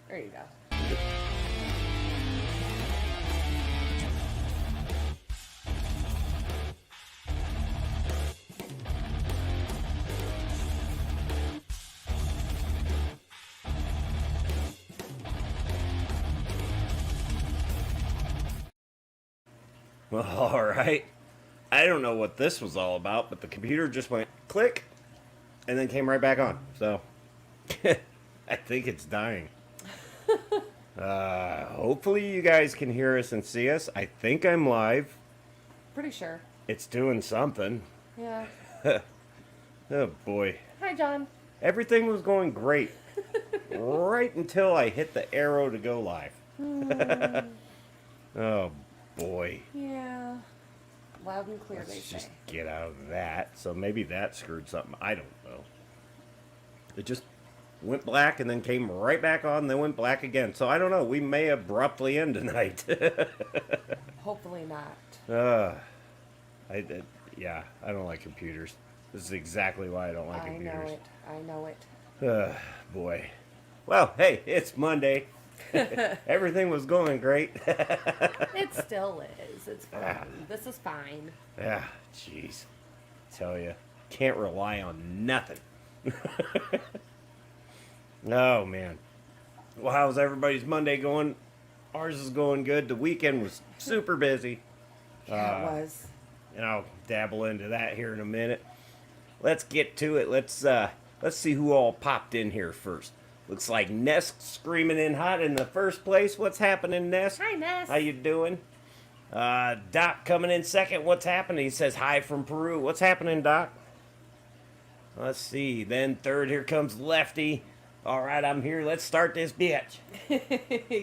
There you go. All right. I don't know what this was all about, but the computer just went click and then came right back on. So I think it's dying. Hopefully you guys can hear us and see us. I think I'm live. Pretty sure. It's doing something. Yeah. Oh boy. Hi, John. Everything was going great. Right until I hit the arrow to go live. Oh boy. Yeah. Loud and clear, they Let's say. just get out of that. So maybe that screwed something. I don't know. It just went black and then came right back on and then went black again. So I don't know. We may abruptly end tonight. Hopefully not. Yeah, I don't like computers. This is exactly why I don't like computers. I know it. Boy. Well, hey, it's Monday. Everything was going great. It still is. It's fine. This is fine. Yeah, jeez. Tell you, can't rely on nothing. Oh, man. Well, how's everybody's Monday going? Ours is going good. The weekend was super busy. Yeah, it was. And I'll dabble into that here in a minute. Let's get to it. Let's see who all popped in here first. Looks like Ness screaming in hot in the first place. What's happening, Ness? Hi, Ness. How you doing? Doc coming in second. What's happening? He says hi from Peru. What's happening, Doc? Let's see. Then third, here comes Lefty. All right, I'm here. Let's start this bitch.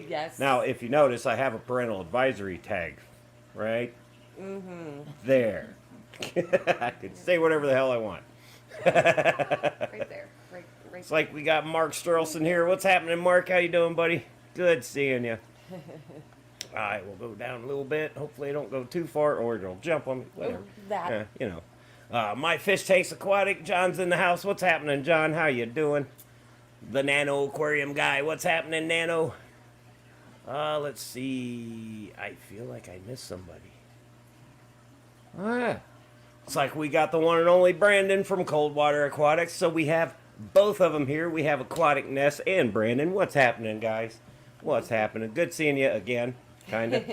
Yes. Now, if you notice, I have a parental advisory tag, right? Mm-hmm. There. I can say whatever the hell I want. Right there. Right It's like we got Mark Strelson here. What's happening, Mark? How you doing, buddy? Good seeing you. All right, we'll go down a little bit. Hopefully, I don't go too far, or it'll jump on me. Whatever. That. You know. My fish takes aquatic. John's in the house. What's happening, John? How you doing? The Nano Aquarium guy. What's happening, Nano? Let's see. I feel like I missed somebody. It's like we got the one and only Brandon from Coldwater Aquatics. So we have both of them here. We have Aquatic Ness and Brandon. What's happening, guys? What's happening? Good seeing you again, kind of.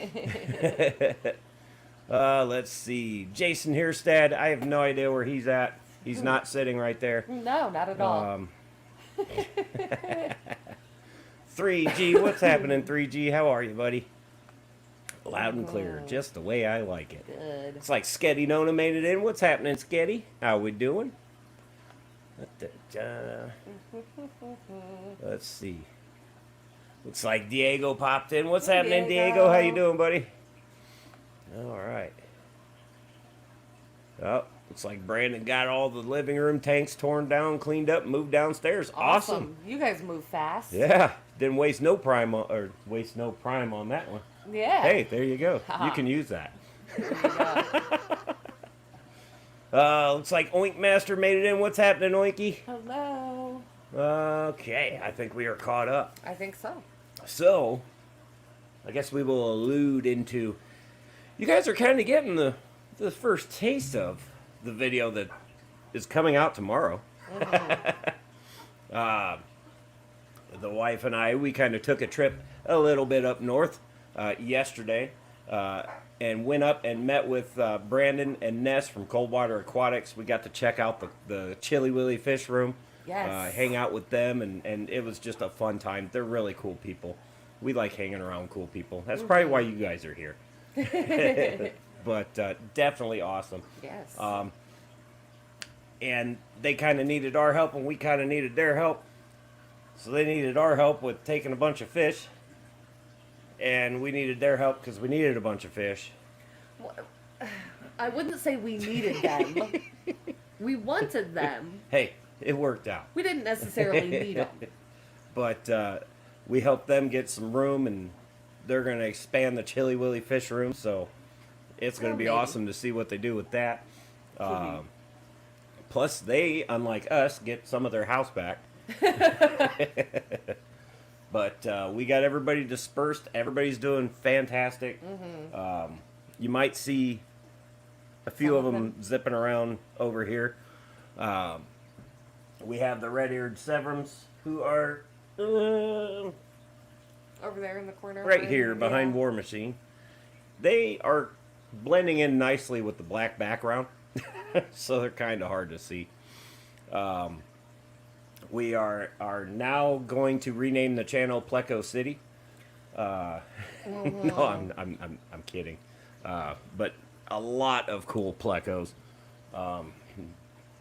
Let's see. Jason Hierstad. I have no idea where he's at. He's not sitting right there. No, not at all. 3G. What's happening, 3G? How are you, buddy? Loud and clear. Just the way I like it. Good. It's like Sketty Nona made it in. What's happening, Sketty? How we doing? Let's see. Looks like Diego popped in. What's happening, Diego? How you doing, buddy? All right. Oh, looks like Brandon got all the living room tanks torn down, cleaned up, moved downstairs. Awesome. You guys move fast. Yeah. Didn't waste no prime on that one. Yeah. Hey, there you go. You can use that. There you go. Looks like Oink Master made it in. What's happening, Oinky? Hello. Okay, I think we are caught up. I think so. So, I guess we will allude into... You guys are kind of getting the first taste of the video that is coming out tomorrow. The wife and I, we kind of took a trip a little bit up north yesterday and went up and met with Brandon and Ness from Coldwater Aquatics. We got to check out the Chili Willy fish room, hang out with them, and it was just a fun time. They're really cool people. We like hanging around cool people. That's probably why you guys are here. But definitely awesome. Yes. And they kind of needed our help, and we kind of needed their help. So they needed our help with taking a bunch of fish, and we needed their help because we needed a bunch of fish. Well, I wouldn't say we needed them. We wanted them. Hey, it worked out. We didn't necessarily need them. But we helped them get some room, and they're going to expand the Chili Willy fish room, so it's going to be awesome to see what they do with that. Plus, they, unlike us, get some of their house back. But we got everybody dispersed. Everybody's doing fantastic. You might see a few Some of of them zipping around over here. We have the red-eared Severums, who are Over there in the corner. right here behind Yeah. War Machine. They are blending in nicely with the black background, so they're kind of hard to see. We are now going to rename the channel Pleco City. No, I'm kidding. But a lot of cool plecos.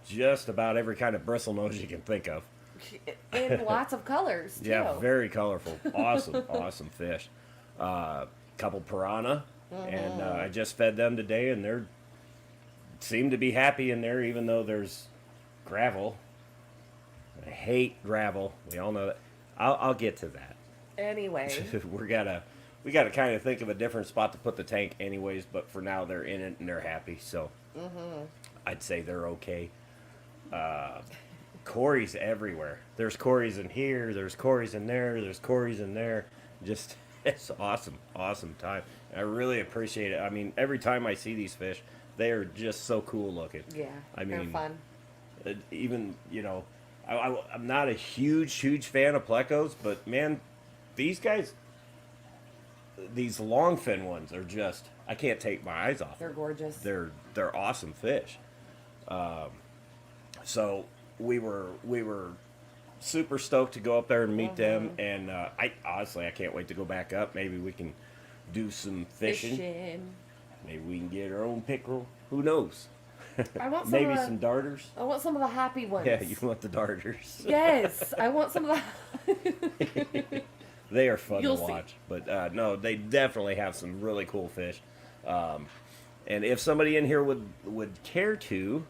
Just about every kind of bristlenose you can think of. In lots of colors, too. Yeah, very colorful. Awesome, awesome fish. Couple piranha, and I just fed them today, and they're seem to be happy in there, even though there's gravel. I hate gravel. We all know that. I'll get to that. Anyway. we gotta kind of think of a different spot to put the tank, anyways. But for now, they're in it and they're happy. So I'd say they're okay. Corys everywhere. There's Corys in here. There's Corys in there. There's Corys in there. Just it's awesome, awesome time. I really appreciate it. I mean, every time I see these fish, they are just so cool looking. Yeah, I they're mean, fun. Even I'm not a huge fan of plecos, but man, these guys, these longfin ones are just I can't take my eyes off. They're gorgeous. They're awesome fish. So we were super stoked to go up there and meet them, and I honestly I can't wait to go back up. Maybe we can do some fishing. Maybe we can get our own pickerel. Who knows? I want some Maybe of the, some darters. I want some of the happy ones. Yeah, you want the darters. Yes, I want some of the. They are fun You'll to see. watch, but no, they definitely have some really cool fish. And if somebody in here would care to,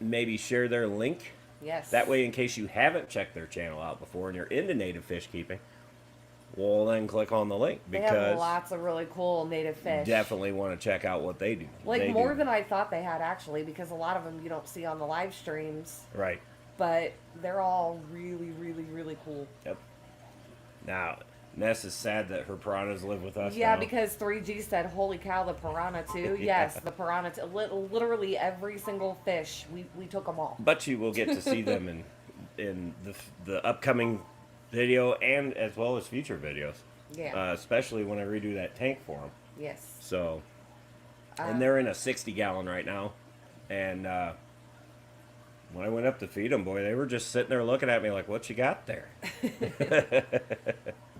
maybe share their link. Yes. That way, in case you haven't checked their channel out before and you're into native fish keeping, well, then click on the link They because have lots of really cool native fish. definitely want to check out what they do. Like They more do. than I thought they had, actually, because a lot of them you don't see on the live streams. Right. But they're all really, really, really cool. Yep. Now, Ness is sad that her piranhas live with us Yeah, now. because 3G said, "Holy cow, the piranha too." Yeah. Yes, the piranha. Literally every single fish, we took them all. But you will get to see them in the upcoming video and as well as future videos. Yeah. Especially when I redo that tank for them. Yes. So, and they're in a 60-gallon right now. And when I went up to feed them, boy, they were just sitting there looking at me like, "What you got there?"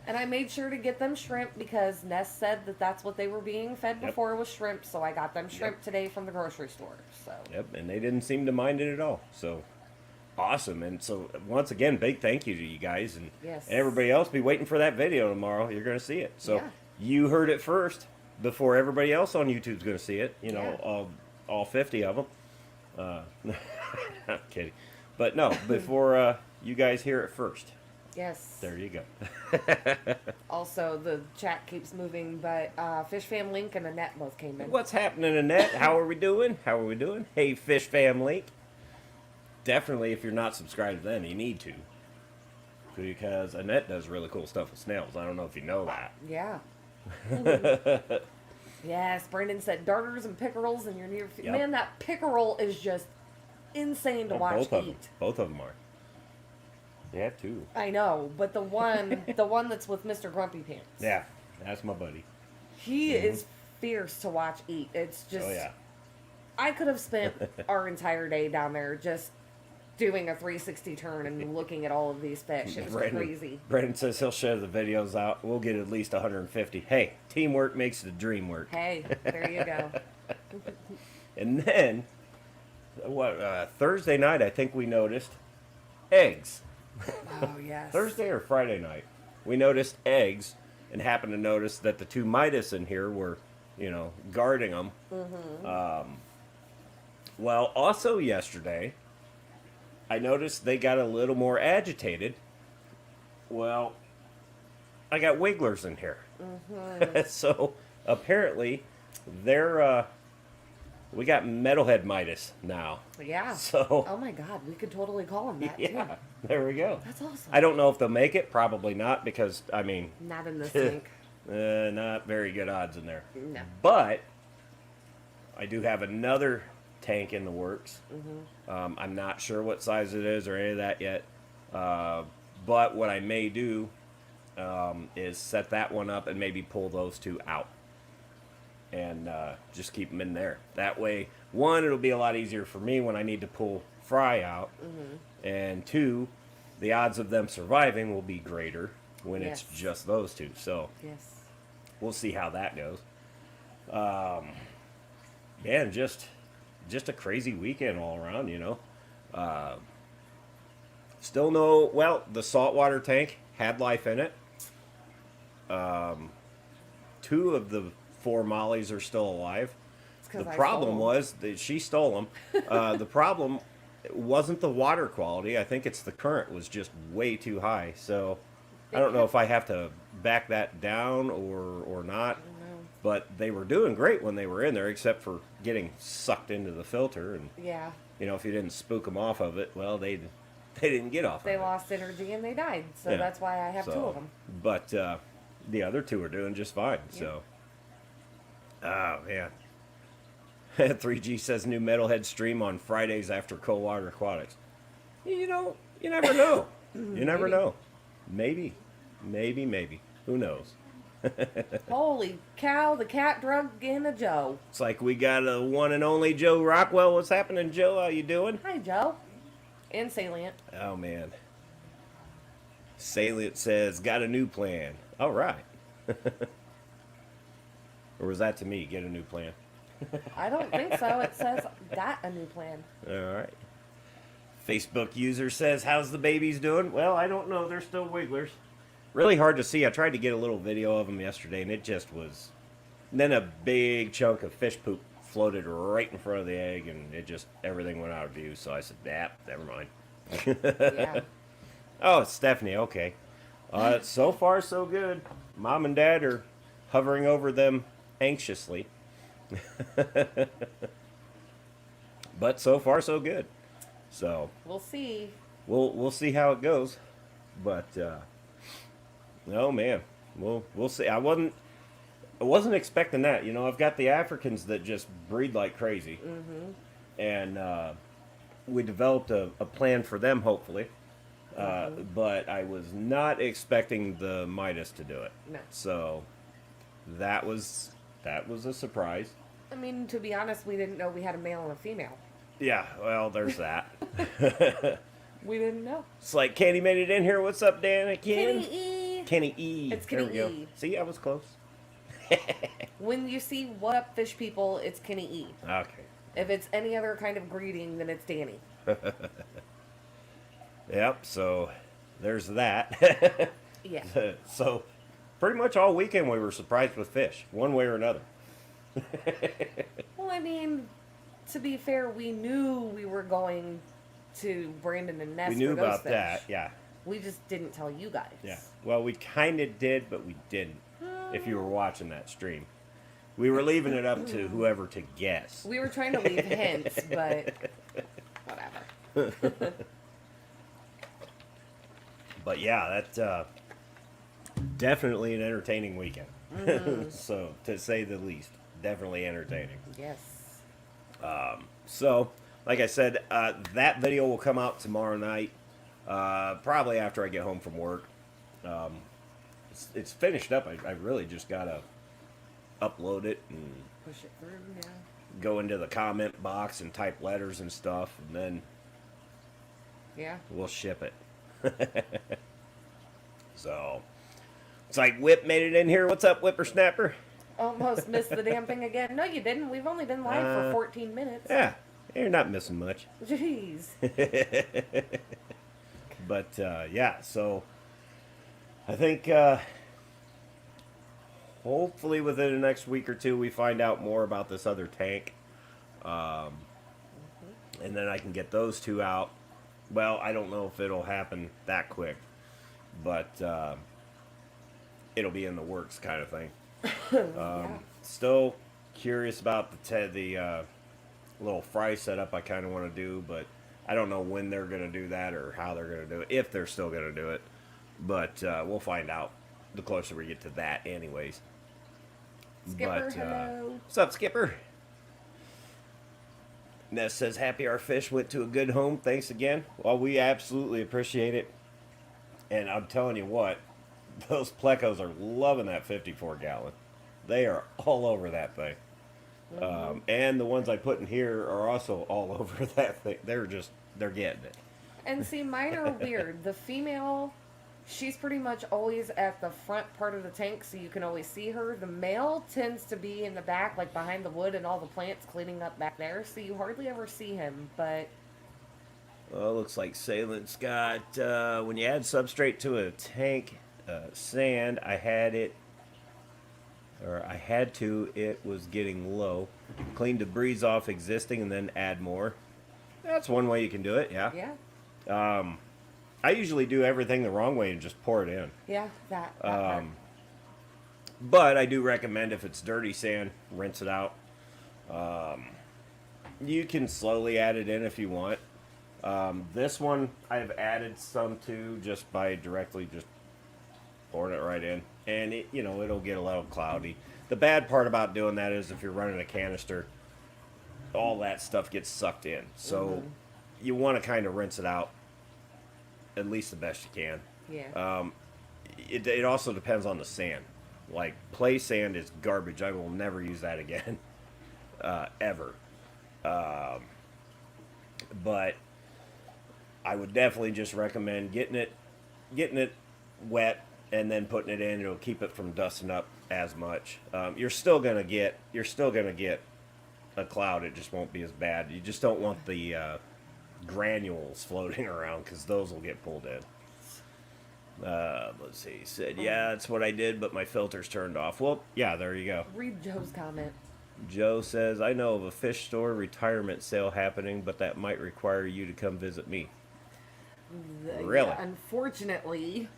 And I made sure to get them shrimp because Ness said that that's what they were being fed Yep. before was shrimp. So I got them shrimp today from the grocery store. So. Yep, and they didn't seem to mind it at all. So, awesome. And so, once again, big thank you to you guys. And, Yes. and everybody else. Be waiting for that video tomorrow. You're going to see it. So, Yeah. you heard it first before everybody else on YouTube's going to see it. You know, Yeah. all 50 of them. I'm kidding. But no, before you guys hear it first. Yes. There you go. Also, the chat keeps moving, but Fish Fam Link and Annette both came in. What's happening, Annette? How are we doing? How are we doing? Hey, Fish Fam Link. Definitely, if you're not subscribed to them, you need to. Because Annette does really cool stuff with snails. I don't know if you know that. Yeah. Yes, Brandon said darters and pickerels and your near. Yep. Man, that pickerel is just insane to Oh, watch both of them. eat. Both of them are. They have two. I know, but the one that's with Mr. Grumpy Pants. Yeah, that's my buddy. He is fierce to watch eat. It's just. Oh, yeah. I could have spent our entire day down there just doing a 360 turn and looking at all of these fish. It was crazy. Brandon says he'll share the videos out. We'll get at least 150. Hey, teamwork makes the dream work. Hey, there you go. And then, Thursday night, I think we noticed eggs. Oh, yes. Thursday or Friday night, we noticed eggs and happened to notice that the two Midas in here were, guarding them. Well, also yesterday, I noticed they got a little more agitated. Well, I got wigglers in here. So apparently they're we got Metalhead Midas now. Yeah. So Oh my God, we could totally call him that yeah, too. there we go. That's awesome. I don't know if they'll make it. Probably not, because I mean, Not in the sink. not very good odds in there. No. But I do have another tank in the works. I'm not sure what size it is or any of that yet. But what I may do is set that one up and maybe pull those two out. And just keep them in there. That way, one, it'll be a lot easier for me when I need to pull Fry out. And two, the odds of them surviving will be greater when Yes. it's just those two. So Yes. we'll see how that goes. Yeah, and just a crazy weekend all around, you know. Still no, well, the saltwater tank had life in it. Two of the 4 mollies are still alive. It's 'cause The I problem stole 'em. was that she stole them. The problem wasn't the water quality. I think it's the current was just way too high. So I don't know if I have to back that down or not. I don't know. But they were doing great when they were in there, except for getting sucked into the filter. And Yeah. you know, if you didn't spook them off of it, well, they didn't get off. They of it. lost energy and they died. So Yeah. that's why I have 2 of them. But the other 2 are doing just fine. So, oh man. 3G says new Metalhead stream on Fridays after Coldwater Aquatics. You know, you never know. You never Maybe. know. Maybe. Who knows? Holy cow, the cat drug in a Joe. It's like we got a one and only Joe Rockwell. What's happening, Joe? How you doing? Hi, Joe. And Salient. Oh man. Salient says got a new plan. All right. Or was that to me? Get a new plan. I don't think so. It says got a new plan. All right. Facebook user says, how's the babies doing? Well, I don't know. They're still wigglers. Really hard to see. I tried to get a little video of them yesterday, and it just was... And then a big chunk of fish poop floated right in front of the egg, and it just... Everything went out of view, so I said, never mind. Yeah. Oh, it's Stephanie. Okay. So far, so good. Mom and Dad are hovering over them anxiously. But so far, so good. So We'll see. we'll see how it goes. But oh man, we'll see. I wasn't expecting that. You know, I've got the Africans that just breed like crazy, and we developed a plan for them, hopefully. But I was not expecting the Midas to do it. No. So that was a surprise. I mean, to be honest, we didn't know we had a male and a female. Yeah, well, there's that. We didn't know. It's like Kenny made it in here. What's up, Dan? Kenny E. Kenny E. It's There Kenny we go. E. See, I was close. When you see what up fish people, it's Kenny E. Okay. If it's any other kind of greeting, then it's Danny. Yep, so there's that. Yeah. So pretty much all weekend we were surprised with fish, one way or another. Well, I mean, to be fair, we knew we were going to Brandon and Ness. We knew for those about fish. that, yeah. We just didn't tell you guys. Yeah. Well, we kind of did, but we didn't. If you were watching that stream, we were leaving it up to whoever to guess. We were trying to leave hints, but whatever. But yeah, that definitely an entertaining weekend. So to say the least, definitely entertaining. Yes. So, like I said, that video will come out tomorrow night, probably after I get home from work. It's finished up. I really just gotta upload it and Push it through, yeah. go into the comment box and type letters and stuff, and then Yeah. we'll ship it. So, it's like Whip made it in here. What's up, Whippersnapper? Almost missed the damn thing again. No, you didn't. We've only been live for 14 minutes. Yeah, you're not missing much. Jeez. But yeah, so I think hopefully within the next week or two we find out more about this other tank, and then I can get those two out. Well, I don't know if it'll happen that quick, but it'll be in the works, kind of thing. Yeah. Still curious about the little fry setup I kind of want to do, but I don't know when they're going to do that or how they're going to do it, if they're still going to do it. But we'll find out the closer we get to that anyways. Skipper, hello. What's up, Skipper? Ness says, happy our fish went to a good home. Thanks again. Well, we absolutely appreciate it. And I'm telling you what, those plecos are loving that 54 gallon. They are all over that thing. And the ones I put in here are also all over that thing. They're getting it. And see, mine are weird. The female, she's pretty much always at the front part of the tank, so you can always see her. The male tends to be in the back, like behind the wood and all the plants cleaning up back there, so you hardly ever see him, but... Well, looks like Salent's got, when you add substrate to a tank, sand, it was getting low. Clean debris off existing and then add more. That's one way you can do it, yeah. Yeah. I usually do everything the wrong way and just pour it in. Yeah, that part. But I do recommend if it's dirty sand, rinse it out. You can slowly add it in if you want. This one I've added some to just by directly just pouring it right in. And it, it'll get a little cloudy. The bad part about doing that is if you're running a canister, all that stuff gets sucked in. So you want to kind of rinse it out at least the best you can. Yeah. It also depends on the sand. Like, play sand is garbage. I will never use that again. Ever. But I would definitely just recommend getting it wet and then putting it in. It'll keep it from dusting up as much. You're still gonna get a cloud. It just won't be as bad. You just don't want the granules floating around because those will get pulled in. Let's see. He said, yeah, that's what I did, but my filter's turned off. Well, yeah, there you go. Read Joe's comment. Joe says, I know of a fish store retirement sale happening, but that might require you to come visit me. Really? Yeah, unfortunately,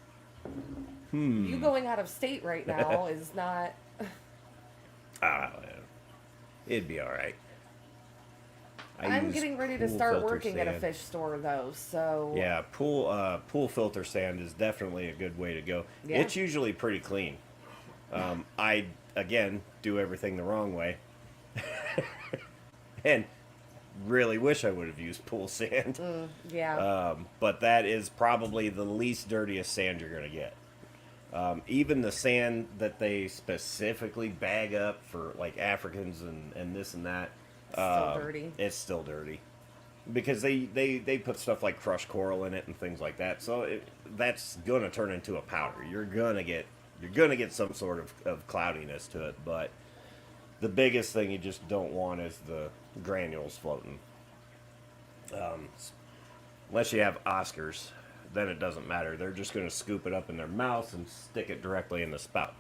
you going out of state right now is not... It'd be all right. I'm getting ready to start working at a fish store, though, so... Yeah, pool filter sand is definitely a good way to go. Yeah. It's usually pretty clean. I, again, do everything the wrong way. And really wish I would have used pool sand. Yeah. But that is probably the least dirtiest sand you're going to get. Even the sand that they specifically bag up for, like, Africans and this and that, Still dirty. It's still dirty because they put stuff like crushed coral in it and things like that. So that's going to turn into a powder. You're gonna get some sort of cloudiness to it. But the biggest thing you just don't want is the granules floating. Unless you have Oscars, then it doesn't matter. They're just going to scoop it up in their mouths and stick it directly in the spout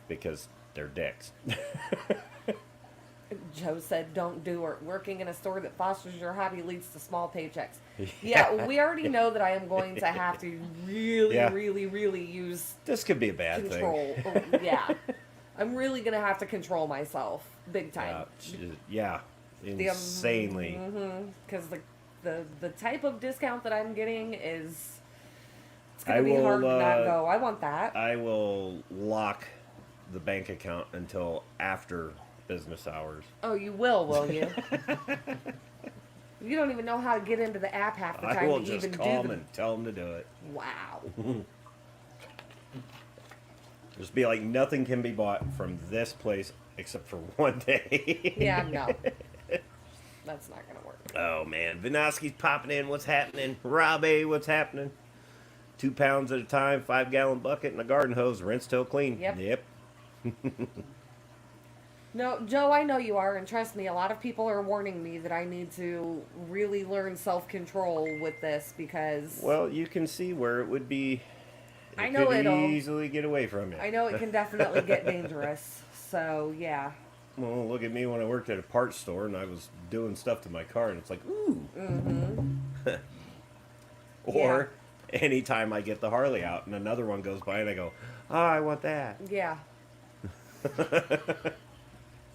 because they're dicks. Joe said, don't do it. Working in a store that fosters your hobby leads to small paychecks. Yeah, we already know that I am going to have to really use this could be a bad control. thing. Yeah. I'm really going to have to control myself big time. Yeah, insanely. Because the type of discount that I'm getting is... It's going to be hard to not go. I want that. I will lock the bank account until after business hours. Oh, you will you? You don't even know how to get into the app half the time. I will to just even call do them and tell them to do it. Wow. Just be like, nothing can be bought from this place except for one day. Yeah, no. That's not going to work. Oh, man. Vinoski's popping in. What's happening? Robbie, what's happening? 2 pounds at a time, 5-gallon bucket, and a garden hose. Rinse till clean. Yep. No, Joe, I know you are, and trust me, a lot of people are warning me that I need to really learn self-control with this because... Well, you can see where it would be... I know it'll easily get away from you. I know it can definitely get dangerous, so yeah. Well, look at me when I worked at a parts store and I was doing stuff to my car, and it's like, ooh. Or anytime I get the Harley out and another one goes by and I go, oh, I want that. Yeah.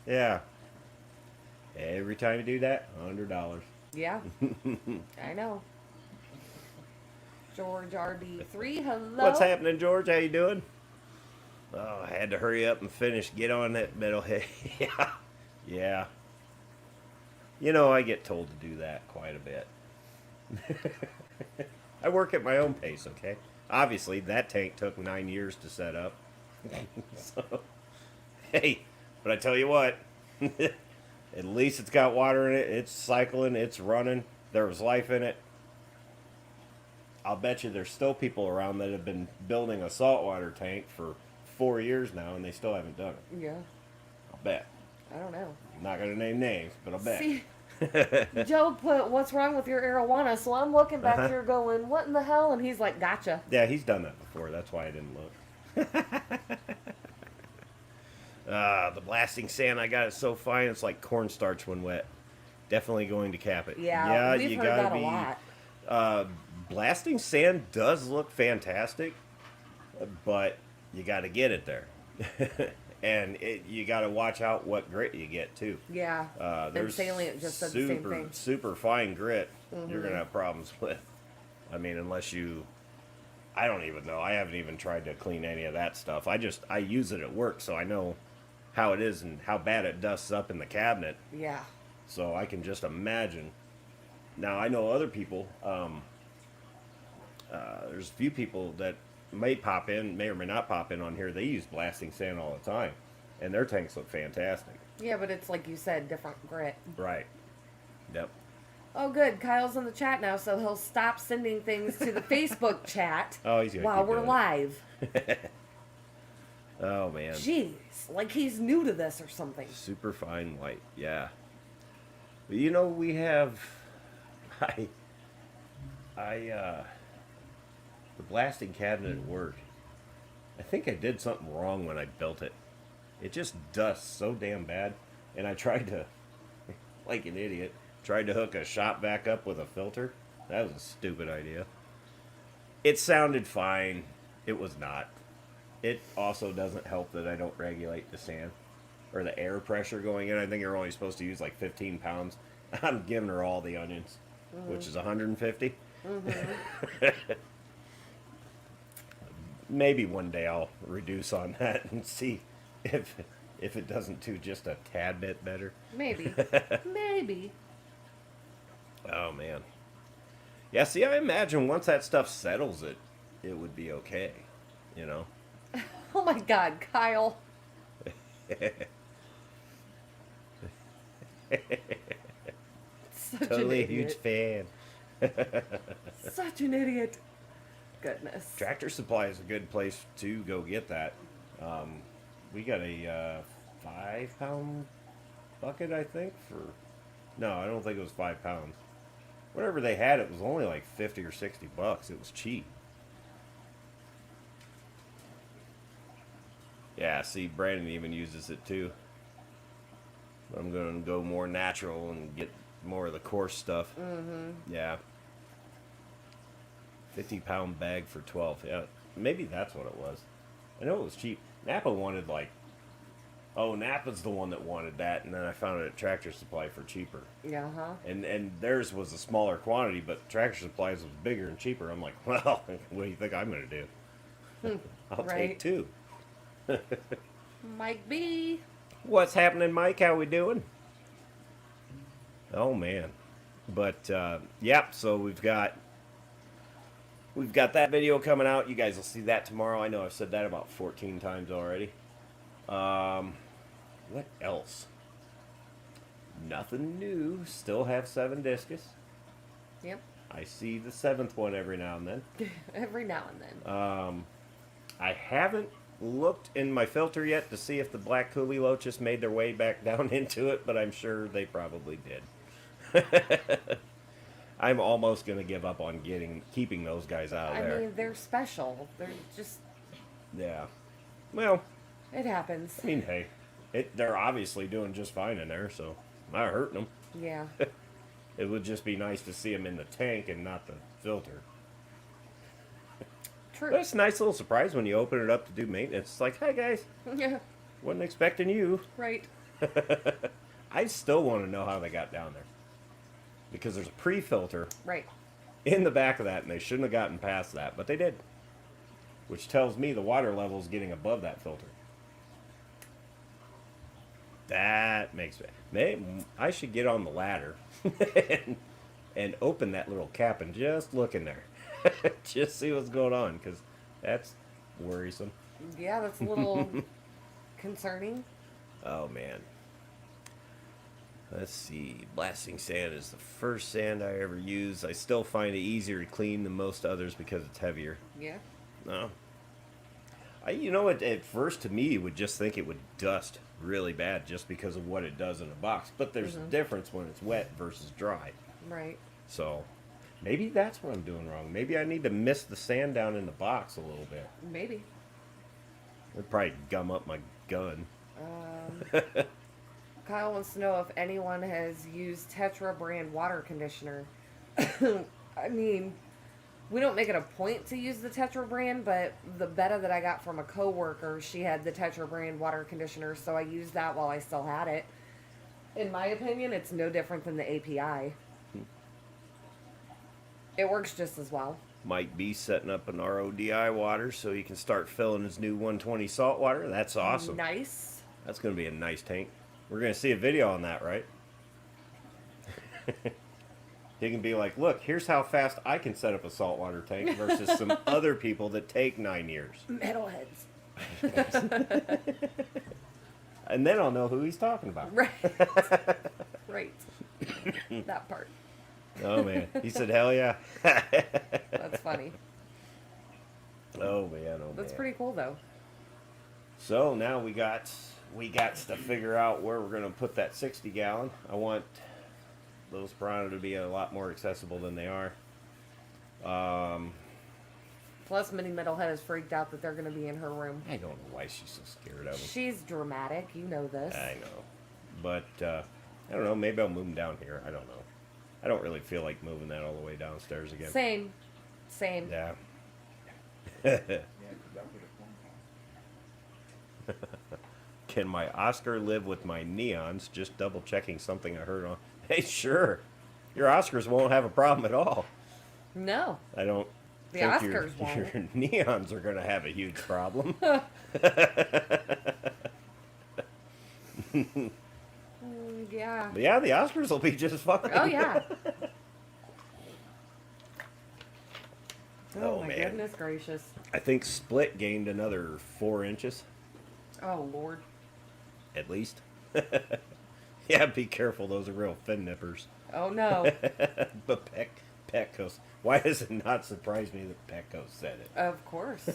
Yeah. Every time you do that, $100. Yeah, I know. George RD3, hello. What's happening, George? How you doing? Oh, I had to hurry up and finish. Get on that metalhead. Yeah. Yeah. You know, I get told to do that quite a bit. I work at my own pace, okay? Obviously, that tank took 9 years to set up. So, hey, but I tell you what, at least it's got water in it. It's cycling. It's running. There was life in it. I'll bet you there's still people around that have been building a saltwater tank for 4 years now, and they still haven't done it. Yeah, I'll bet. I don't know. I'm not going to name names, but I'll bet. See, Joe put, "What's wrong with your arowana?" So I'm looking back here going, "What in the hell?" And he's like, "Gotcha." Yeah, he's done that before. That's why I didn't look. The blasting sand I got is so fine, it's like cornstarch when wet. Definitely going to cap it. Yeah, we've you heard gotta that be, a lot. Blasting sand does look fantastic, but you got to get it there. And you got to watch out what grit you get, too. Yeah, There's Salient just said the same thing. super fine grit you're going to have problems with. I mean, unless you... I don't even know. I haven't even tried to clean any of that stuff. I use it at work, so I know how it is and how bad it dusts up in the cabinet. Yeah. So I can just imagine. Now, I know other people... there's a few people that may or may not pop in on here. They use blasting sand all the time, and their tanks look fantastic. Yeah, but it's like you said, different grit. Right. Yep. Oh, good. Kyle's in the chat now, so he'll stop sending things to the Facebook chat Oh, he's gonna while keep we're doing live. Oh man. Jeez, like he's new to this or something. Super fine white. Yeah. But you know, we have the blasting cabinet at work. I think I did something wrong when I built it. It just dusts so damn bad, and I tried to, like an idiot, tried to hook a shop vac up with a filter. That was a stupid idea. It sounded fine. It was not. It also doesn't help that I don't regulate the sand or the air pressure going in. I think you're only supposed to use like 15 pounds. I'm giving her all the onions, which is 150. Maybe one day I'll reduce on that and see if it doesn't do just a tad bit better. Maybe. Maybe. Oh man. Yeah, see, I imagine once that stuff settles, it would be okay, you know. Oh my God, Kyle. Such Totally a an huge idiot. fan. Such an idiot. Goodness. Tractor Supply is a good place to go get that. We got a 5-pound bucket, I think, for... No, I don't think it was 5 pounds. Whatever they had, it was only like 50 or 60 bucks. It was cheap. Yeah, see, Brandon even uses it too. I'm going to go more natural and get more of the coarse stuff. Yeah. 50-pound bag for 12. Yeah, maybe that's what it was. I know it was cheap. Napa wanted like... Oh, Napa's the one that wanted that, and then I found it at Tractor Supply for cheaper. Yeah, huh? And theirs was a smaller quantity, but Tractor Supply's was bigger and cheaper. I'm like, well, what do you think I'm going to do? I'll take 2. Mike B. What's happening, Mike? How we doing? Oh man, but yep. So we've got that video coming out. You guys will see that tomorrow. I know I've said that about 14 times already. What else? Nothing new. Still have 7 discus. Yep. I see the 7th one every now and then. Every now and then. I haven't looked in my filter yet to see if the black coolie loaches made their way back down into it, but I'm sure they probably did. I'm almost going to give up on keeping those guys out of there. I mean, they're special. They're just... Yeah. Well, It happens. I mean, hey, they're obviously doing just fine in there, so I'm not hurting them. Yeah. It would just be nice to see them in the tank and not the filter. True. But it's a nice little surprise when you open it up to do maintenance. It's like, hi guys, Yeah. wasn't expecting you. Right. I still want to know how they got down there. Because there's a pre-filter Right. in the back of that, and they shouldn't have gotten past that, but they did. Which tells me the water level is getting above that filter. That makes me... Maybe I should get on the ladder and open that little cap and just look in there. Just see what's going on, because that's worrisome. Yeah, that's a little concerning. Oh, man. Let's see. Blasting sand is the first sand I ever used. I still find it easier to clean than most others because it's heavier. Yeah. No. You know, at first to me, you would just think it would dust really bad just because of what it does in a box. But there's a difference when it's wet versus dry. Right. So maybe that's what I'm doing wrong. Maybe I need to mist the sand down in the box a little bit. Maybe. It'd probably gum up my gun. Kyle wants to know if anyone has used Tetra brand water conditioner. I mean, we don't make it a point to use the Tetra brand, but the beta that I got from a coworker, she had the Tetra brand water conditioner, so I used that while I still had it. In my opinion, it's no different than the API. It works just as well. Mike B setting up an RODI water so he can start filling his new 120 salt water. That's awesome. Nice. That's going to be a nice tank. We're going to see a video on that, right? He can be like, look, here's how fast I can set up a saltwater tank versus some other people that take 9 years. Metalheads. And then I'll know who he's talking about. Right. Right. That part. Oh, man. He said, hell yeah. That's funny. Oh, man. Oh, man. That's pretty cool, though. So now we got to figure out where we're going to put that 60 gallon. I want those piranha to be a lot more accessible than they are. Plus, Mini Metalhead is freaked out that they're going to be in her room. I don't know why she's so scared of them. She's dramatic. You know this. I know. But, I don't know. Maybe I'll move them down here. I don't know. I don't really feel like moving that all the way downstairs again. Same. Yeah. Can my Oscar live with my neons? Just double checking something I heard on. Hey, sure. Your Oscars won't have a problem at all. No. I don't The think Oscars won't. your neons are going to have a huge problem. Yeah. But yeah, the Oscars will be just fine. Oh, yeah. Oh, my man. goodness gracious. I think Split gained another 4 inches, Oh, Lord. at least. Yeah, be careful. Those are real fin nippers. Oh, no. But Petco. Why does it not surprise me that Petco said it? Of course.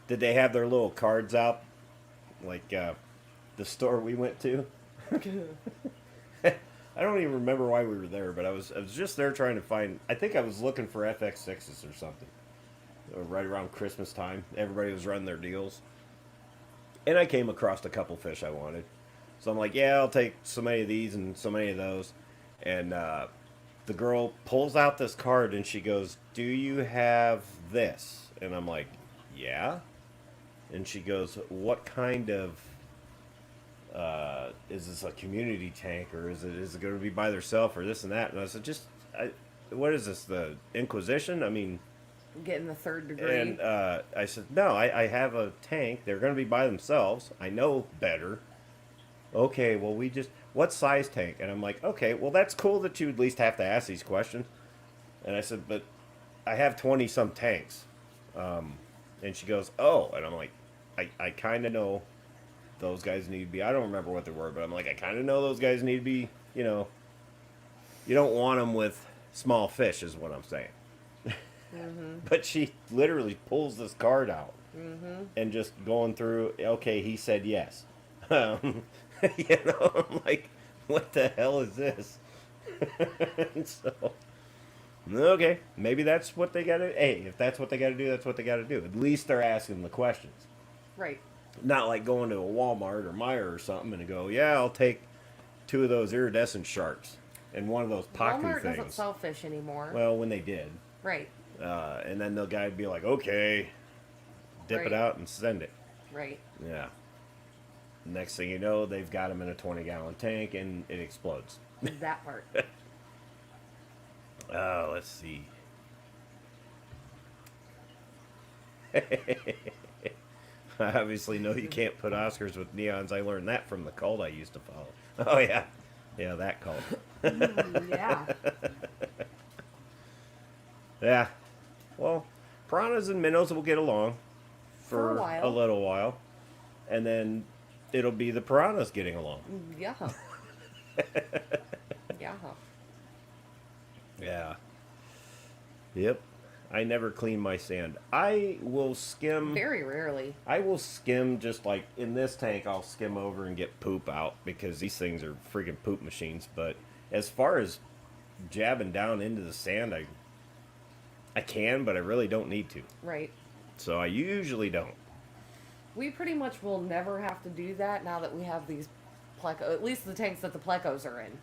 Did they have their little cards out? Like the store we went to? I don't even remember why we were there, but I was just there trying to find... I think I was looking for FX6s or something. Right around Christmas time. Everybody was running their deals. And I came across a couple fish I wanted. So I'm like, yeah, I'll take so many of these and so many of those. And the girl pulls out this card and she goes, do you have this? And I'm like, yeah. And she goes, what kind of... is this a community tank, or is it going to be by themselves, or this and that? And I said, what is this, the Inquisition? I mean... Getting the 3rd degree. And I said, no, I have a tank. They're going to be by themselves. I know better. Okay, well, what size tank? And I'm like, okay, well, that's cool that you at least have to ask these questions. And I said, but I have 20-some tanks. And she goes, oh. And I'm like, I kind of know those guys need to be, I don't remember what they were, but I'm like, I kind of know those guys need to be, you don't want them with small fish is what I'm saying. Mm-hmm. But she literally pulls this card out and just going through, okay, he said yes. I'm like, what the hell is this? So, okay, maybe that's what they got to, hey, if that's what they got to do, that's what they got to do. At least they're asking the questions. Right. Not like going to a Walmart or Meijer or something and go, yeah, I'll take 2 of those iridescent sharks and one of those Paku Walmart things. doesn't sell fish anymore. Well, when they did. Right. And then the guy would be like, okay, dip it out and send it. Right. Yeah. Next thing you know, they've got them in a 20-gallon tank and it explodes. That part. Let's see. I obviously know you can't put Oscars with neons. I learned that from the cult I used to follow. Oh, yeah. Yeah, that cult. Yeah. Yeah. Well, piranhas and minnows will get along For a while. little while. And then it'll be the piranhas getting along. Yeah. Yeah. Yeah. Yep. I never clean my sand. I will skim. Very rarely. I will skim just like in this tank. I'll skim over and get poop out because these things are freaking poop machines. But as far as jabbing down into the sand, I can, but I really don't need to. Right. So I usually don't. We pretty much will never have to do that now that we have these pleco. At least the tanks that the plecos are in.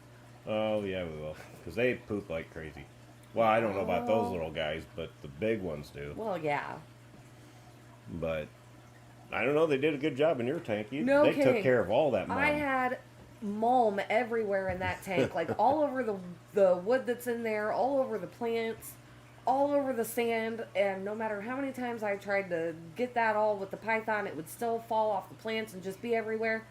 Oh yeah, we will, because they poop like crazy. Well, I don't know about those little guys, but the big ones do. Well, yeah. But I don't know. They did a good job in your tank. No they kidding. took care of all that. I had mulm everywhere in that tank, like all over the wood that's in there, all over the plants, all over the sand, and no matter how many times I tried to get that all with the python, it would still fall off the plants and just be everywhere.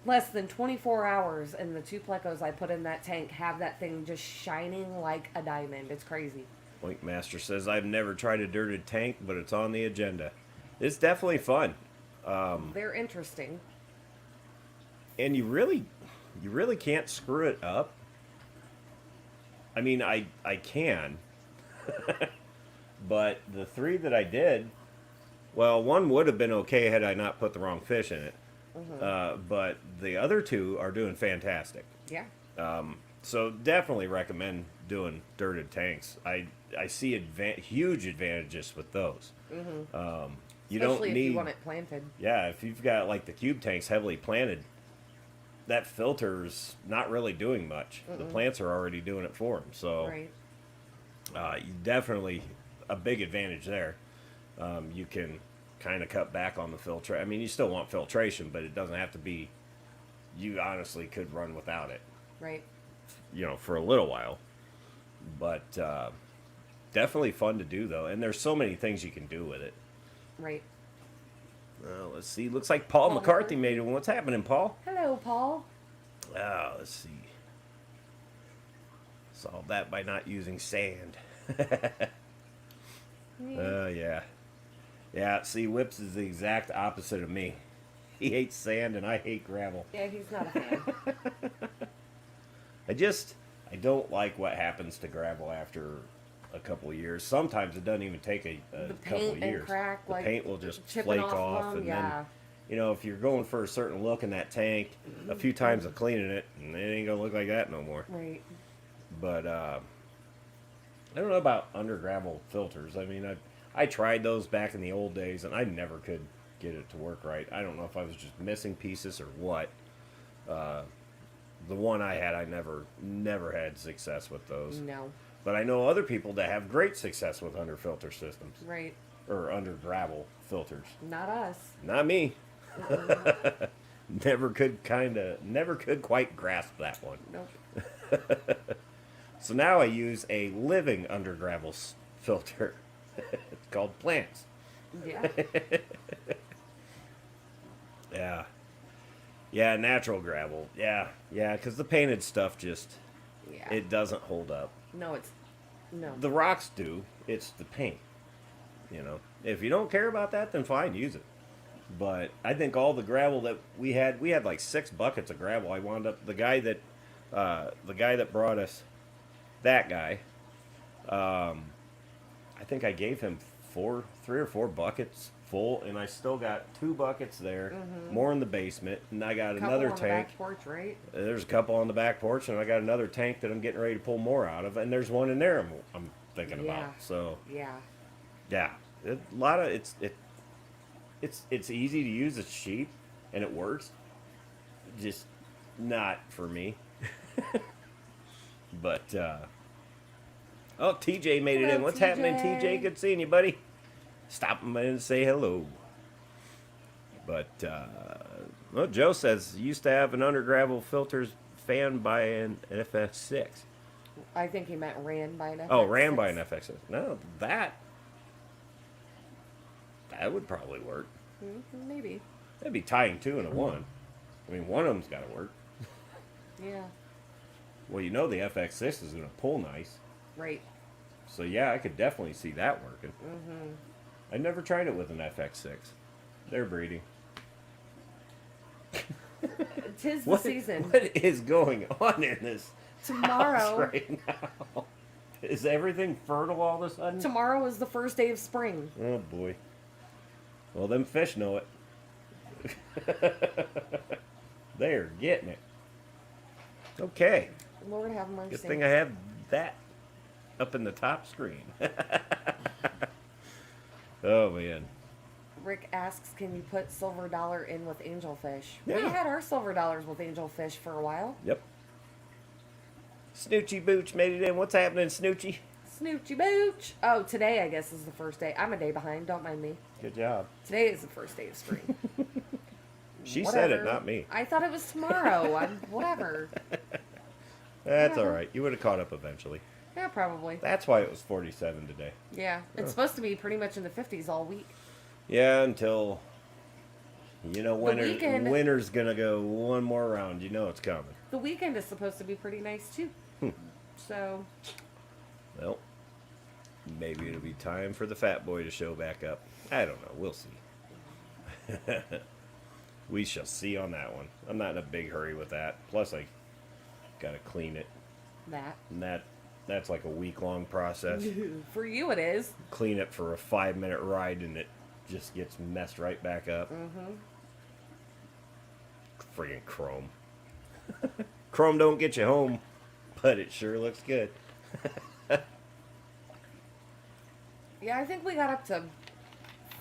Less than 24 hours, and the 2 plecos I put in that tank have that thing just shining like a diamond. It's crazy. Link Master says, I've never tried a dirted tank, but it's on the agenda. It's definitely fun. They're interesting. And you really can't screw it up. I mean, I can. But the 3 that I did, well, one would have been okay had I not put the wrong fish in it. But the other 2 are doing fantastic. Yeah. So definitely recommend doing dirted tanks. I see huge advantages with those. You Especially don't if need, you want it planted. Yeah, if you've got like the cube tanks heavily planted, that filter's not really doing much. The plants are already doing it for them. So Right. you definitely a big advantage there. You can kind of cut back on the filter. I mean, you still want filtration, but it doesn't have to be. You honestly could run without it, Right. for a little while. But definitely fun to do though, and there's so many things you can do with it. Right. Let's see. Looks like Paul Paul McCarthy McCarthy. made it. What's happening, Paul? Hello, Paul. Let's see. Solve that by not using sand. Yeah. Yeah, see, Whips is the exact opposite of me. He hates sand and I hate gravel. Yeah, he's not a fan. I don't like what happens to gravel after a couple of years. Sometimes it doesn't even take a The couple paint of and years. crack, The like, paint will just chipping flake off, them, and yeah. then, if you're going for a certain look in that tank, a few times of cleaning it, and it ain't gonna look like that no more. Right. But I don't know about under gravel filters. I mean, I tried those back in the old days, and I never could get it to work right. I don't know if I was just missing pieces or what. The one I had, I never had success with those. No. But I know other people that have great success with under filter systems Right. or under gravel filters. Not us. Not me. Never could quite grasp that one. Nope. So now I use a living under gravel filter. It's called plants. Yeah. Yeah. Yeah, natural gravel. Yeah, because the painted stuff just, Yeah. it doesn't hold up. No, no. The rocks do. It's the paint. If you don't care about that, then fine, use it. But I think all the gravel that we had like 6 buckets of gravel. I wound up, the guy that brought us, that guy, I think I gave him 3 or 4 buckets full, and I still got 2 buckets there, more in the basement, and I got another on the tank. back porch, right? There's a couple on the back porch, and I got another tank that I'm getting ready to pull more out of, and there's one in there I'm thinking Yeah. about. So Yeah. yeah, it's easy to use. It's cheap, and it works. Just not for me. But oh, TJ made it Hello, in. What's happening, TJ? TJ? Good seeing you, buddy. Stop him and say hello. But Well, Joe says used to have an under gravel filters fan by an FX6. I think he meant ran by an FX6. Oh, ran by an FX6. No, that would probably work. Maybe. That'd be tying two into one. I mean, one of them's got to work. Yeah. Well, you know the FX6 is going to pull nice. Right. So, yeah, I could definitely see that working. Mm-hmm. I never tried it with an FX6. They're breeding. Tis the season. What is going on in this Tomorrow house right now? Is everything fertile all of a sudden? Tomorrow is the first day of spring. Oh, boy. Well, them fish know it. They're getting it. Okay. Lord have mercy. Good thing I have that up in the top screen. Oh, man. Rick asks, can you put silver dollar in with angelfish? We Yeah. had our silver dollars with angelfish for a while. Yep. Snoochie Booch made it in. What's happening, Snoochie? Snoochie booch. Oh, today I guess is the first day. I'm a day behind. Don't mind me. Good job. Today is the first day of spring. She Whatever. said it, not me. I thought it was tomorrow. Whatever. That's Whatever. all right. You would have caught up eventually. Yeah, probably. That's why it was 47 today. Yeah. It's supposed to be pretty much in the 50s all week. Yeah, until, you know, weekend- winter's going to go one more round. You know it's coming. The weekend is supposed to be pretty nice, too. So, Well, maybe it'll be time for the fat boy to show back up. I don't know. We'll see. We shall see on that one. I'm not in a big hurry with that. Plus, I got to clean it. that. And that's like a week-long process. For you, it is. Clean it for a 5-minute ride, and it just gets messed right back up. Mm-hmm. Friggin' chrome. Chrome don't get you home, but it sure looks good. Yeah, I think we got up to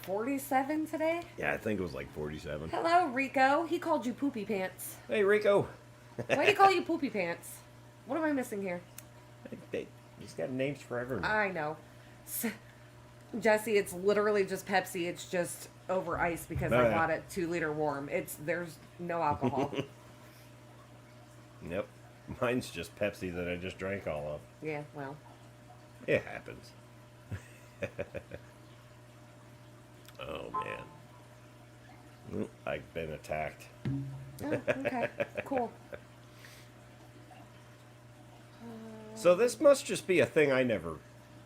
47 today. Yeah, I think it was like 47. Hello, Rico. He called you Poopy Pants. Hey, Rico. Why do you call you Poopy Pants? What am I missing here? He's got names for everyone. I know. Jesse, it's literally just Pepsi. It's just over ice because I yeah. got it 2-liter warm. There's no alcohol. Yep. Mine's just Pepsi that I just drank all of. Yeah, well. It happens. Oh, man. Oop, I've been attacked. Oh, okay, cool. So this must just be a thing I never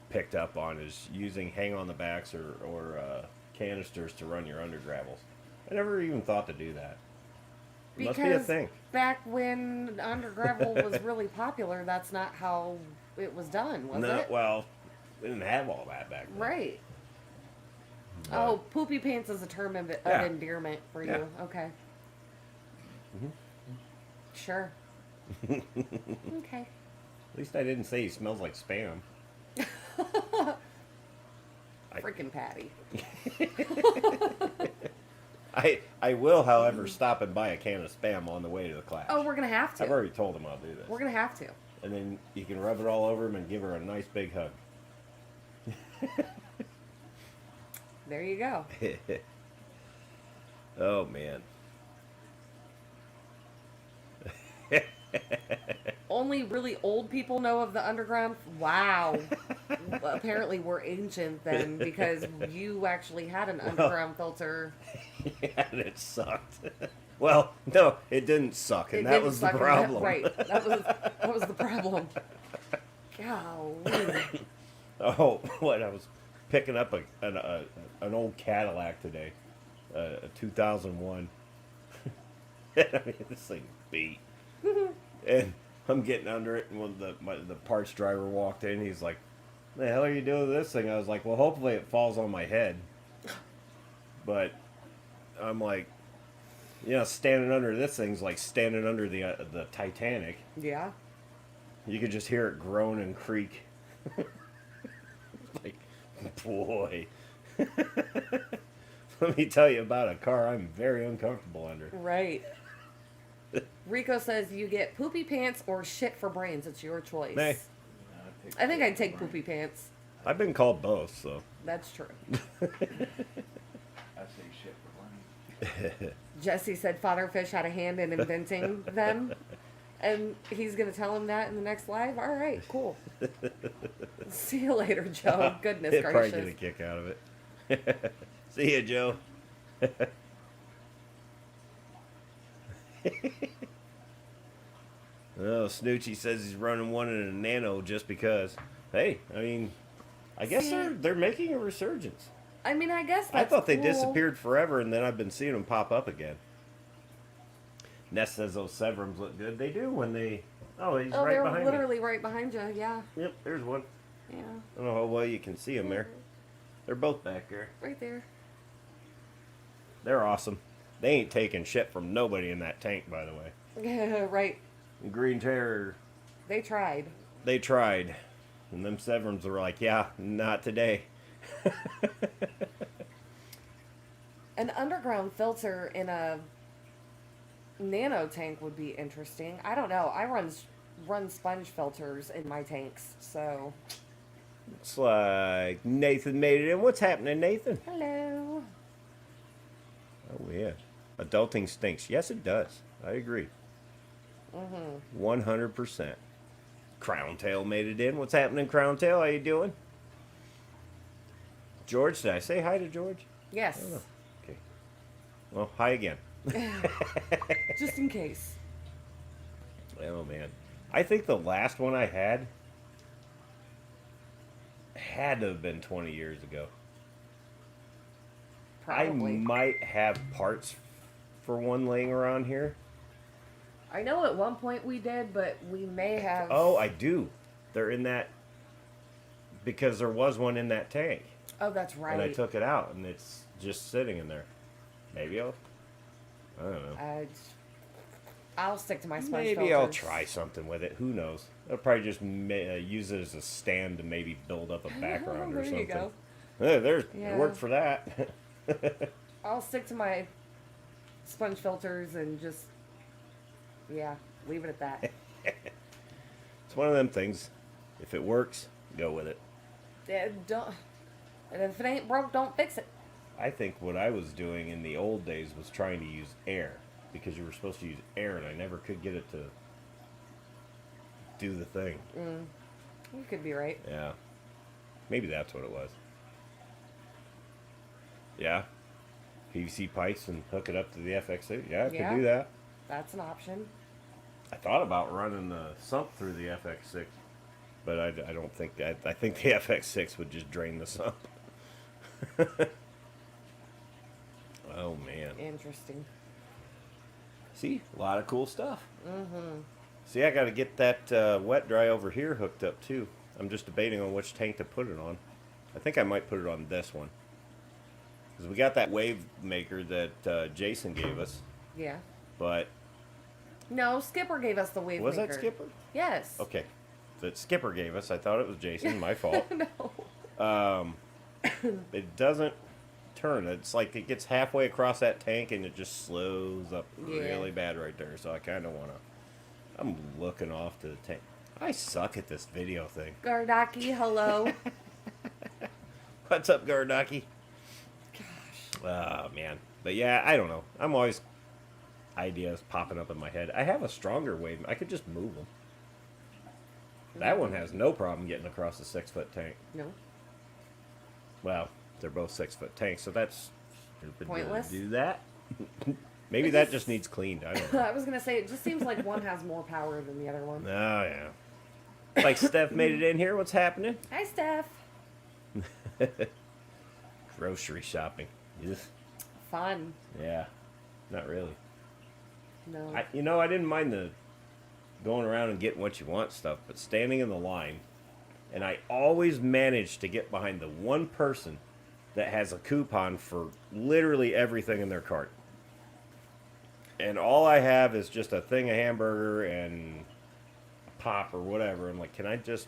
picked up on, is using hang-on-the-backs or canisters to run your undergravels. I never even thought to do that. It must be a thing. Back when undergravel was really popular, that's not how it was done, was No, it? well, we didn't have all that back then. Right. But- Oh, Poopy Pants is a term of Yeah. endearment for Yeah. you. Okay. Sure. Okay. At least I didn't say he smells like spam. Freaking Patty. I will, however, stop and buy a can of spam on the way to the class. Oh, we're gonna have to. I've already told him I'll do this. We're gonna have to. And then you can rub it all over him and give her a nice big hug. There you go. Oh, man. Only really old people know of the underground. Wow. Apparently we're ancient then because you actually had an underground filter. Yeah, and it sucked. Well, no, it didn't suck, and It that didn't was the suck, problem. Right. That was the problem. Golly. Oh, what? I was picking up an old Cadillac today, a 2001. I mean, this thing beat. And I'm getting under it, and when the parts driver walked in, he's like, "The hell are you doing with this thing?" I was like, "Well, hopefully it falls on my head." But I'm like, standing under this thing's like standing under the Titanic. Yeah. You could just hear it groan and creak. Like, boy. Let me tell you about a car I'm very uncomfortable under. Right. Rico says you get Poopy Pants or shit for brains. It's your choice. Hey. I think I'd take Poopy Pants. I've been called both, so. That's true. I say shit for money. Jesse said Father Fish had a hand in inventing them. And he's going to tell him that in the next live? All right, cool. See you later, Joe. Goodness He'll probably gracious. get a kick out of it. See ya, Joe. Oh, Snoochie says he's running one in a nano just because. Hey, I mean, I guess they're making a resurgence. I mean, I guess that's I thought they cool. disappeared forever, and then I've been seeing them pop up again. Ness says those Severums look good. They do when they... Oh, he's right they're behind literally right behind you, yeah. me. Yep, there's one. Yeah. I don't know how well you can see them there. They're both back there. Right there. They're awesome. They ain't taking shit from nobody in that tank, by the way. Yeah, right. Green Terror, They tried. they tried. And them Severums were like, yeah, not today. An underground filter in a nano tank would be interesting. I don't know. I run sponge filters in my tanks, so... Looks like Nathan made it in. What's happening, Nathan? Hello. Oh, yeah. Adulting stinks. Yes, it does. I agree. 100%. Crown Tail made it in. What's happening, Crown Tail? How you doing? George, did I say hi to George? Yes. Oh, okay. Well, hi again. Just in case. Oh, man. I think the last one I had to have been 20 years ago. Probably. I might have parts for one laying around here. I know at one point we did, but we may have... Oh, I do. They're in that... Because there was one in that tank. Oh, that's right. And I took it out, and it's just sitting in there. Maybe I'll... I don't know. I'll stick to my sponge Maybe filters. I'll try something with it. Who knows? I'll probably just use it as a stand to maybe build up a background or There something. you go. There's Yeah. It worked for that. I'll stick to my sponge filters and just... Yeah, leave it at that. It's one of them things. If it works, go with it. Yeah, don't... And if it ain't broke, don't fix it. I think what I was doing in the old days was trying to use air. Because you were supposed to use air, and I never could get it to do the thing. You could be right. Yeah. Maybe that's what it was. Yeah. PVC pipes and hook it up to the FX6. Yeah, I Yeah. could do that. That's an option. I thought about running the sump through the FX6, but I don't think... I think the FX6 would just drain the sump. Oh, man. Interesting. See? A lot of cool stuff. See, I got to get that wet dry over here hooked up, too. I'm just debating on which tank to put it on. I think I might put it on this one. Because we got that wave maker that Jason gave us, Yeah. but... No, Skipper gave us the wave Was maker. that Skipper? Yes. Okay. That Skipper gave us. I thought it was Jason. My fault. No. It doesn't turn. It's like it gets halfway across that tank and it just slows up Yeah. really bad right there. So I kind of want to... I'm looking off to the tank. I suck at this video thing. Gardaki, hello. What's up, Gardaki? Gosh. Oh, man. But yeah, I don't know. I'm always... ideas popping up in my head. I have a stronger wave. I could just move them. That one has no problem getting across a 6-foot tank. No. Well, they're both 6-foot tanks, so that's stupid Pointless? to do that. Maybe It that just- just needs cleaned. I don't know. I was going to say, it just seems like one has more power than the other one. Oh, yeah. Like Steph made it in here. What's happening? Hi, Steph. Grocery shopping. Ugh. Fun. Yeah. Not really. No. I didn't mind the going around and getting what you want stuff, but standing in the line, and I always manage to get behind the one person that has a coupon for literally everything in their cart. And all I have is just a thing of hamburger and a pop or whatever. I'm like, can I just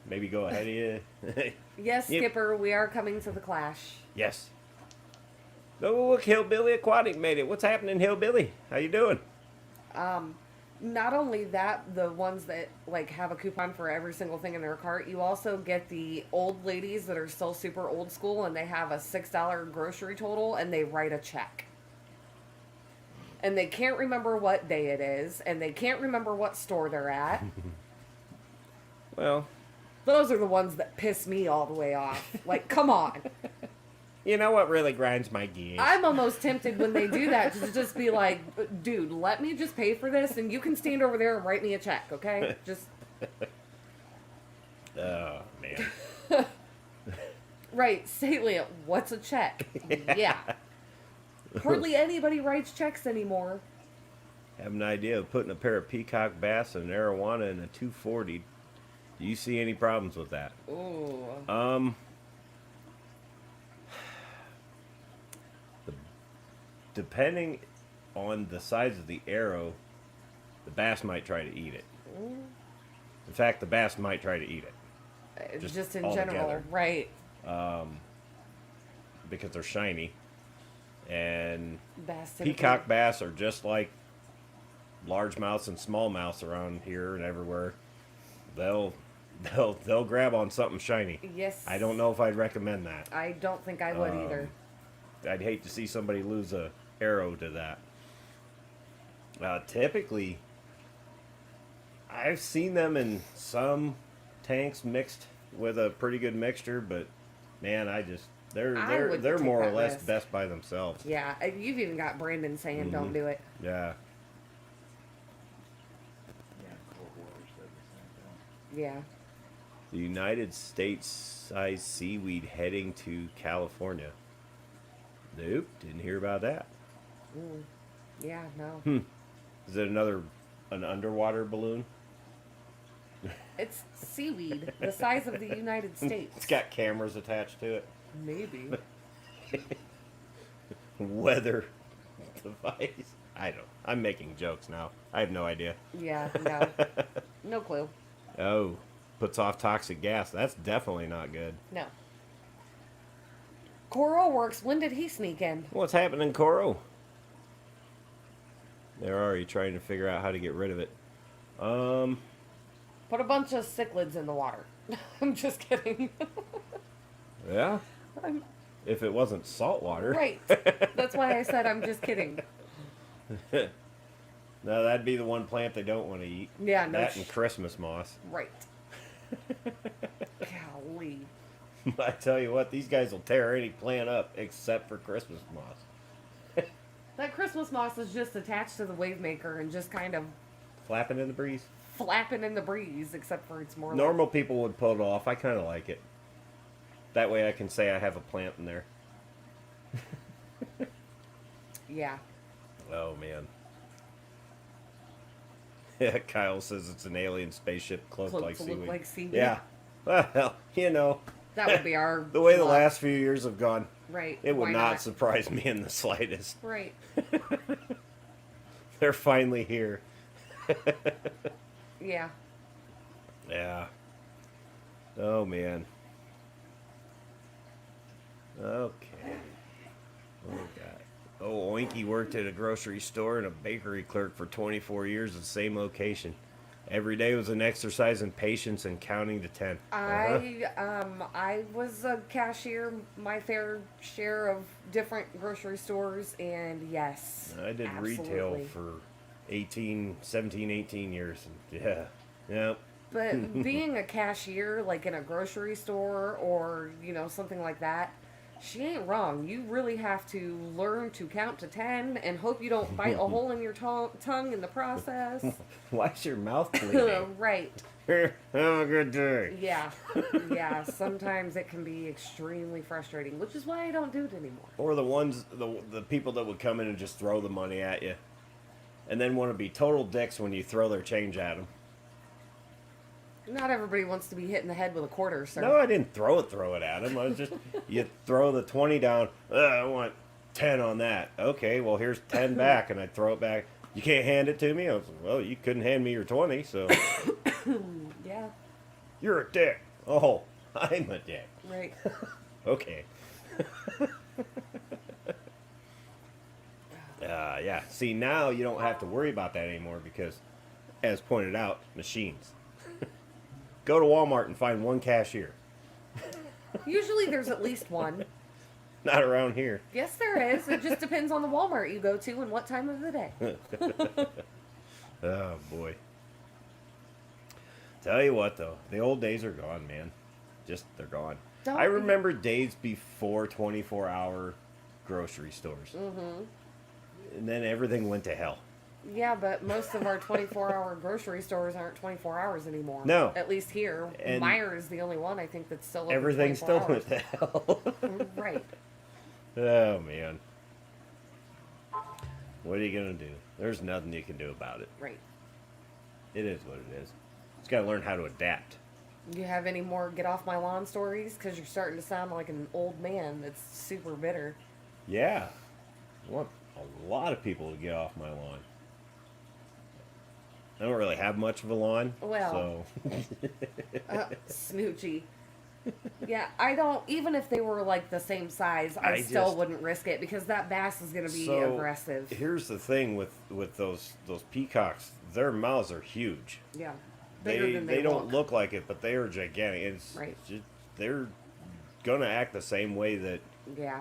maybe go ahead of you? Yes, Yep. Skipper, we are coming to the clash. Yes. Oh, look, Hillbilly Aquatic made it. What's happening, Hillbilly? How you doing? Not only that, the ones that like have a coupon for every single thing in their cart, you also get the old ladies that are still super old school and they have a $6 grocery total and they write a check. and they can't remember what day it is, and they can't remember what store they're at. Well, Those are the ones that piss me all the way off. Like, come on. you know what really grinds my gears? I'm almost tempted when they do that to just be like, dude, let me just pay for this, and you can stand over there and write me a check, okay? Just... Oh, man. Right, salient, what's a check? Yeah. Hardly anybody writes checks anymore. Have an idea of putting a pair of peacock bass and an arowana in a 240. Do you see any problems with that? Ooh. Depending on the size of the arrow, the bass might try to eat it. In fact, the bass might try to eat it. Just in altogether. general, right. Because they're shiny. And Bass typically- peacock bass are just like largemouths and smallmouths around here and everywhere. They'll grab on something shiny. Yes. I don't know if I'd recommend that. I don't think I would either. I'd hate to see somebody lose a arrow to that. Typically, I've seen them in some tanks mixed with a pretty good mixture, but man, they're wouldn't they're take more or that less risk. best by themselves. Yeah, you've even got Brandon saying don't do it. Yeah. Yeah, Cold War said the same thing. Yeah. The United States size seaweed heading to California. Nope, didn't hear about that. Yeah, no. Is it an underwater balloon? It's seaweed, the size of the United States. It's got cameras attached to it. Maybe. Weather device. I don't. I'm making jokes now. I have no idea. Yeah, no. No clue. Oh, puts off toxic gas. That's definitely not good. No. Coral Works, when did he sneak in? What's happening, Coro? They're already trying to figure out how to get rid of it. Put a bunch of cichlids in the water. I'm just kidding. Yeah. If it wasn't salt water. Right. That's why I said I'm just kidding. No, that'd be the one plant they don't want to eat. Yeah, no. That and Christmas moss. Right. Golly. I tell you what, these guys will tear any plant up except for Christmas moss. That Christmas moss is just attached to the wave maker and just kind of Flapping in the breeze. flapping in the breeze, except for it's more Normal people would pull it off. I kind of like it. That way I can say I have a plant in there. like... Yeah. Oh, man. Yeah, Kyle says it's an alien spaceship cloaked Cloaked like to look seaweed. like seaweed. Yeah. Well, you know, That would be our... the way the luck. last few years have gone, Right. it would Why not surprise me in the slightest. Right. They're finally here. Yeah. Yeah. Oh, man. Okay. Oh, God. Oh, Oinky worked at a grocery store and a bakery clerk for 24 years at the same location. Every day was an exercise in patience and counting to 10. I was a cashier, my fair share of different grocery stores, and yes. I did retail absolutely. for 17, 18 years. And yeah. Yep. But being a cashier, like in a grocery store or, something like that, she ain't wrong. You really have to learn to count to 10 and hope you don't bite a hole in your tongue in the process. Why's your mouth bleeding? Right. Here, have a good day. Yeah. Yeah. Sometimes it can be extremely frustrating, which is why I don't do it anymore. Or the people that would come in and just throw the money at you. And then want to be total dicks when you throw their change at them. Not everybody wants to be hit in the head with a quarter, sir. No, I didn't throw it at them. I was just, you throw the 20 down. I want 10 on that. Okay, well, here's 10 back, and I throw it back. You can't hand it to me? I was like, well, you couldn't hand me your 20, so. Yeah. You're a dick. Oh, I'm a dick. Right. Okay. Yeah. See, now you don't have to worry about that anymore because, as pointed out, machines. Go to Walmart and find one cashier. Usually there's at least one. Not around here. Yes, there is. It just depends on the Walmart you go to and what time of the day. Oh, boy. Tell you what, though. The old days are gone, man. Just, they're gone. Don't I remember days before 24-hour grocery stores. Mm-hmm. And then everything went to hell. Yeah, but most of our 24-hour grocery stores aren't 24 hours anymore. No. At least here. And Meijer is the only one I think that's still open everything 24 still went to hell. hours. Right. Oh, man. What are you going to do? There's nothing you can do about it. Right. It is what it is. Just got to learn how to adapt. You have any more get off my lawn stories? Because you're starting to sound like an old man that's super bitter. Yeah. I want a lot of people to get off my lawn. I don't really have much of a lawn. Well. So. Snoochy. Yeah, I don't, even if they were like the same size, I still wouldn't risk it because that bass is going to be aggressive. Here's the thing with those peacocks, their mouths are huge. Yeah. Bigger than they don't look like it, but they are gigantic. It's right. just, they're going to act the same way that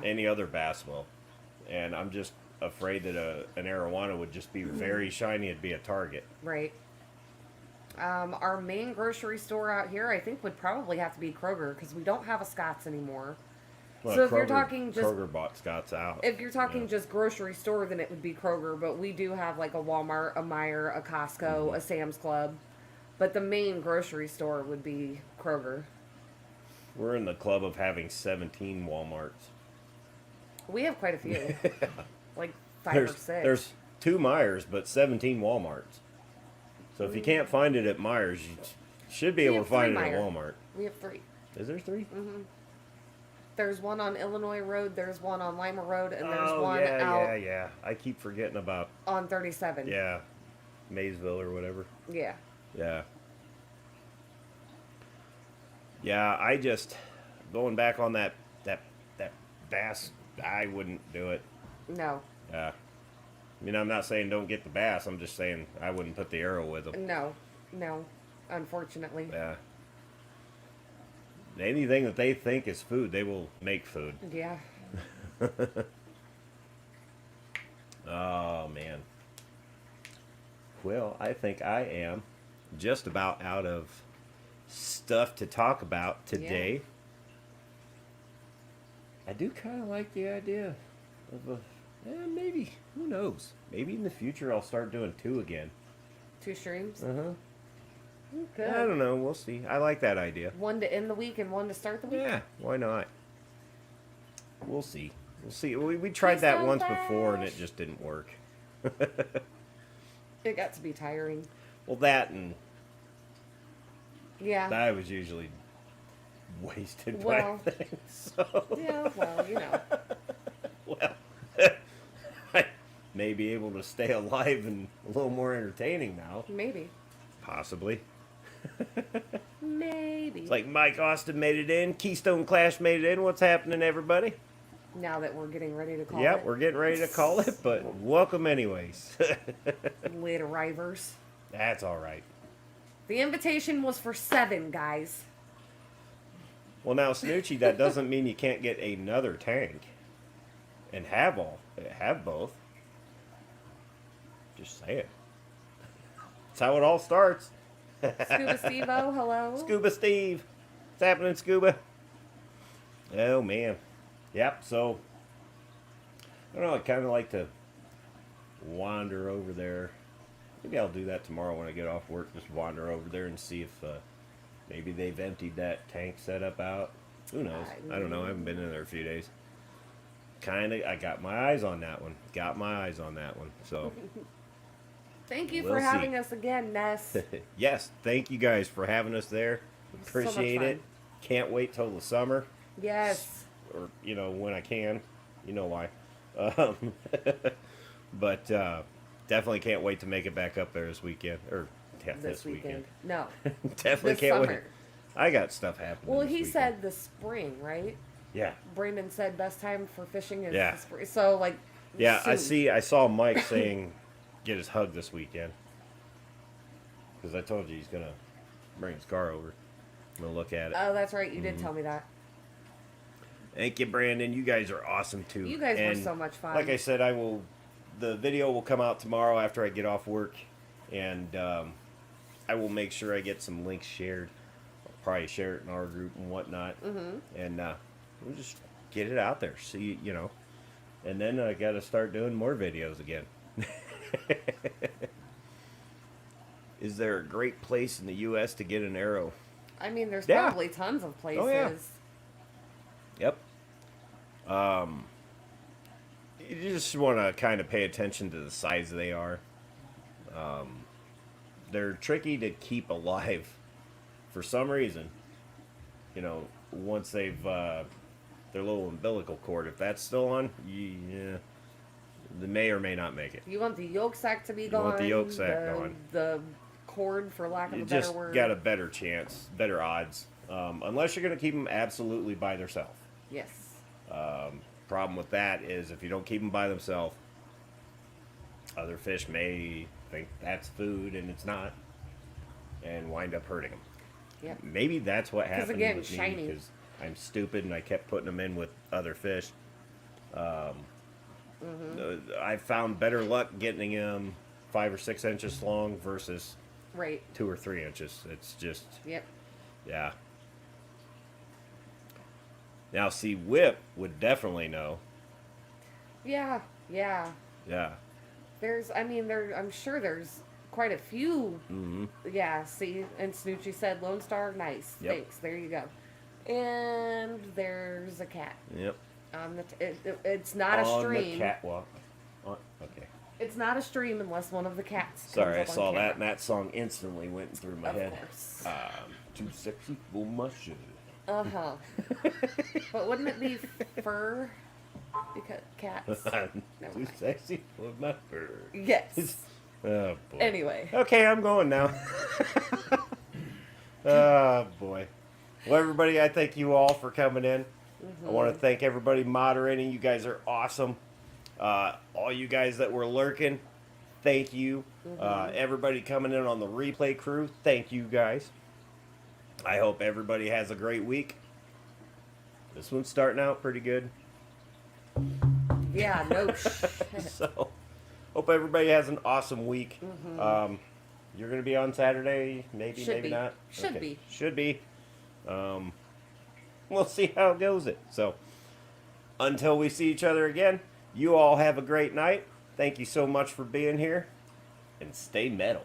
any other bass will. And I'm just afraid that an arowana would just be very shiny and be a target. Right. Our main grocery store out here, I think, would probably have to be Kroger because we don't have a Scott's anymore. Well, so if Kroger, you're talking just Kroger bought Scott's out. If you're talking just grocery store, then it would be Kroger. But we do have like a Walmart, a Meijer, a Costco, a Sam's Club. But the main grocery store would be Kroger. We're in the club of having 17 Walmarts. We have quite a few. Like 5 or 6. There's 2 Meijers, but 17 Walmarts. So if you can't find it at Meijers, you should be able to find it at Walmart. We have 3. Is there 3? Mm-hmm. There's one on Illinois Road, there's one on Lima Road, and there's one yeah, out yeah. I keep forgetting about... on 37. Yeah. Maysville or whatever. Yeah. Yeah. Yeah, I just... Going back on that bass, I wouldn't do it. No. Yeah. I mean, I'm not saying don't get the bass. I'm just saying I wouldn't put the arrow with them. No. Unfortunately. Yeah. Anything that they think is food, they will make food. Yeah. Oh, man. Well, I think I am just about out of stuff to talk about today. Yeah. I do kind of like the idea of maybe, who knows? Maybe in the future I'll start doing 2 again. 2 streams? Uh-huh. Good. I don't know. We'll see. I like that idea. One to end the week and one to start the week? Yeah, why not? We'll see. We'll see. We tried that once before and it just didn't work. It got to be tiring. Well, that and... Yeah. I was usually wasted Well, by things. So. Yeah, well, you know. Well, I may be able to stay alive and a little more entertaining now. Maybe. Possibly. Maybe. It's like Mike Austin made it in. Keystone Clash made it in. What's happening, everybody? Now that we're getting ready to call it. Yep, we're getting ready to call it, but welcome anyways. Late arrivers. That's all right. The invitation was for 7, guys. Well, now, Snoochie, that doesn't mean you can't get another tank and have both. Just say it. That's how it all starts. Scuba Steve-O, hello? Scuba Steve. What's happening, Scuba? Oh, man. Yep, so, I don't know, I kind of like to wander over there. Maybe I'll do that tomorrow when I get off work, just wander over there and see if maybe they've emptied that tank setup out. Who knows? I don't know. I haven't been in there a few days. I got my eyes on that one. So, Thank you We'll for see. having us again, Ness. yes, thank you guys for having us there. So much Appreciate fun. it. Can't wait till the summer. Yes. Or, when I can. You know why. But definitely can't wait to make it back up there this weekend. Or this weekend. No. Definitely This can't summer. wait. I got stuff happening. Well, this he weekend. said the spring, right? Yeah. Brandon said best time for fishing is Yeah. the spring. So, like, Yeah, soon. I saw Mike saying get his hug this weekend. Because I told you he's going to bring his car over. I'm going to look at it. Oh, that's right. You did Mm-hmm. tell me that. Thank you, Brandon. You guys are awesome too. You guys were And so much fun. Like I said, the video will come out tomorrow after I get off work, and I will make sure I get some links shared. I'll probably share it in our group and whatnot, and we'll just get it out there. See, and then I got to start doing more videos again. Is there a great place in the U.S. to get an arrow? I mean, there's Yeah. probably tons of places. Oh, yeah. Yep. You just want to kind of pay attention to the size they are. They're tricky to keep alive for some reason. Once they've their little umbilical cord, if that's still on, yeah, they may or may not make it. You want the yolk sac to be You gone. want the yolk sac gone. The cord, for lack of You a better just word. got a better chance, better odds, unless you're going to keep them absolutely by themselves. Yes. Problem with that is if you don't keep them by themselves, other fish may think that's food and it's not, and wind up hurting them. Yep. Maybe that's what happened again, with me shiny. because I'm stupid and I kept putting them in with other fish. I found better luck getting them 5 or 6 inches long versus Right. 2 or 3 inches. It's just, Yep. yeah. Now, see, Whip would definitely know. Yeah. Yeah. Yeah. I'm sure there's quite a few. Mm-hmm. Yeah, see, and Snoochie said Lone Star, nice. Yep. Thanks. There you go. And there's a cat. Yep. It's not a On stream. the catwalk. Okay. It's not a stream unless one of the cats. Sorry, I comes up saw on that, camera. and that song instantly went through my Of head. course. Too sexy for my shit. Uh-huh. But wouldn't it be fur? Because cats. Never Too mind. sexy for my fur. Yes. Oh, boy. Anyway. Okay, I'm going now. Oh, boy. Well, everybody, I thank you all for coming in. I want to thank everybody moderating. You guys are awesome. All you guys that were lurking, thank you. Everybody coming in on the replay crew, thank you guys. I hope everybody has a great week. This one's starting out pretty good. Yeah, no shit. So, hope everybody has an awesome week. You're going to be on Saturday, maybe, Should maybe be. not. Should be. Should be. We'll see how it goes. So, until we see each other again, you all have a great night. Thank you so much for being here, and stay metal.